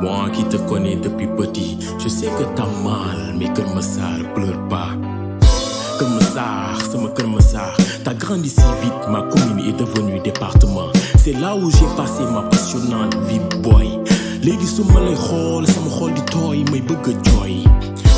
Moi qui te connais depuis petit, je sais que t'as mal, mais Keur Massar pleure pas. Keur Massar, sama Keur Massar, t'as grandi si vite, ma commune est devenue département. C'est là où j'ai passé ma passionnante vie boy. Légui su ma lay xool sama xol di tooy may bëgg a jooy.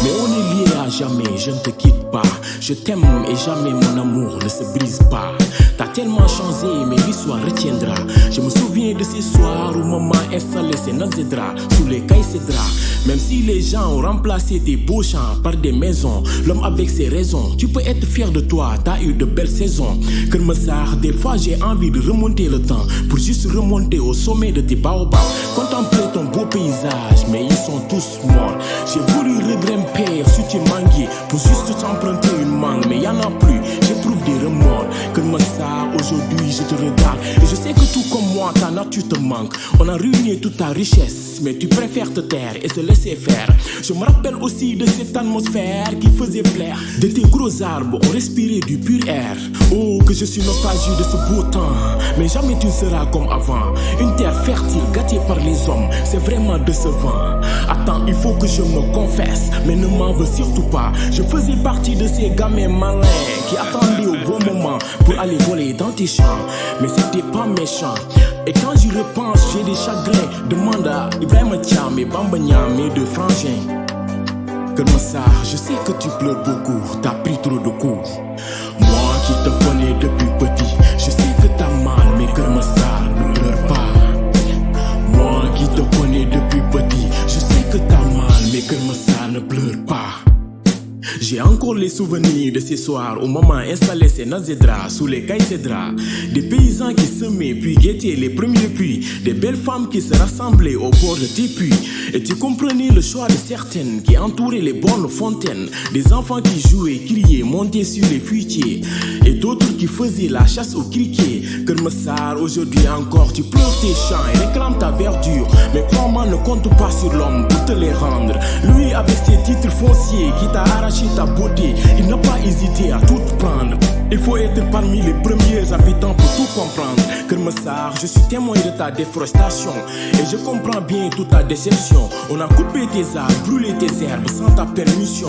Mais on est liés à jamais, je ne te quitte pas. Je t'aime et jamais mon amour ne se brise pas. T'as tellement changé, mais l'histoire retiendra. Je me souviens de ces soirs où maman installait ses nazedras sous les caïcédras. Même si les gens ont remplacé tes beaux champs par des maisons, l'homme avec ses raisons, tu peux être fier de toi, t'as eu de belles saisons. Keur Massar, des fois j'ai envie de remonter le temps pour juste remonter au sommet de tes baobabs. Contempler ton beau paysage, mais ils sont tous morts. J'ai voulu regrimper sur tes manguiers pour juste t'emprunter une mangue, mais y'en a plus, j'éprouve des remords. Keur Massar, aujourd'hui je te regarde et je sais que tout comme moi, ta nature te manque. On a ruiné toute ta richesse, mais tu préfères te taire et se laisser faire. Je me rappelle aussi de cette atmosphère qui faisait plaire. De tes gros arbres, on respirait du pur air. Oh, que je suis nostalgique de ce beau temps, mais jamais tu ne seras comme avant. Une terre fertile, gâtée par les hommes, c'est vraiment décevant. Attends, il faut que je me confesse, mais ne m'en veux surtout pas. Je faisais partie de ces gamins malins qui attendaient au bon moment pour aller voler dans tes champs. Mais c'était pas méchant. Et quand j'y repense, j'ai des chagrins. Demande à Ibrahima Thiam et Bamba Niam, mes deux frangins. Keur Massar, je sais que tu pleures beaucoup, t'as pris trop de coups. Moi qui te connais depuis petit, je sais que t'as mal, mais Keur Massar ne pleure pas. Moi qui te connais depuis petit, je sais que t'as mal, mais Keur Massar ne pleure pas. J'ai encore les souvenirs de ces soirs où maman installait ses nazedras sous les caïcédras. Des paysans qui semaient puis guettaient les premiers puits. Des belles femmes qui se rassemblaient au bord de tes puits. Et tu comprenais le choix de certaines qui entouraient les bornes fontaines. Des enfants qui jouaient, criaient, montaient sur les fruitiers. Et d'autres qui faisaient la chasse aux criquets. Keur Massar, aujourd'hui encore tu pleures tes champs et réclames ta verdure. Mais crois-moi, ne compte pas sur l'homme pour te les rendre. Lui avec ses titres fonciers qui t'a arraché ta beauté, il n'a pas hésité à tout prendre. Il faut être parmi les premiers habitants pour tout comprendre. Keur Massar, je suis témoin de ta déforestation et je comprends bien toute ta déception. On a coupé tes arbres, brûlé tes herbes sans ta permission.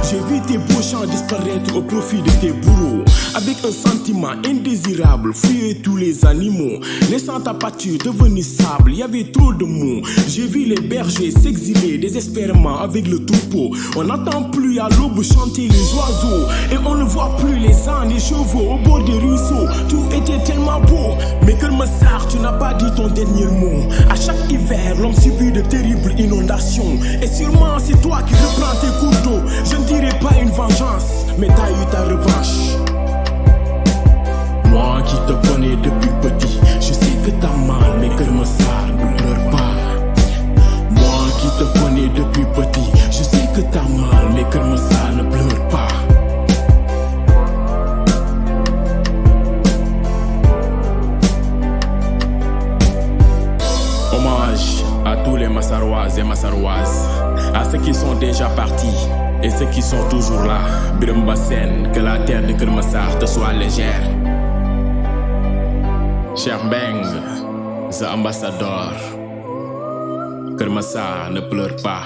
J'ai vu tes beaux champs disparaître au profit de tes bourreaux. Avec un sentiment indésirable, fuyer tous les animaux, laissant ta pâture devenir sable, il y avait trop de mots. J'ai vu les bergers s'exiler désespérément avec le troupeau. On n'entend plus à l'aube chanter les oiseaux et on ne voit plus les ânes, les chevaux au bord des ruisseaux. Tout était tellement beau, mais Keur Massar, tu n'as pas dit ton dernier mot. À chaque hiver, l'homme subit de terribles inondations et sûrement c'est toi qui reprends tes coups d'eau. Je ne dirais pas une vengeance, mais t'as eu ta revanche. Moi qui te connais depuis petit, je sais que t'as mal, mais Keur Massar ne pleure pas. Moi qui te connais depuis petit, je sais que t'as mal, mais Keur Massar ne pleure pas. Hommage à tous les Massaroises et Massaroises, à ceux qui sont déjà partis et ceux qui sont toujours là. Birame Bassène, que la terre de Keur Massar te soit légère. Cheikh Mbengue, the ambassadeur. Keur Massar ne pleure pas.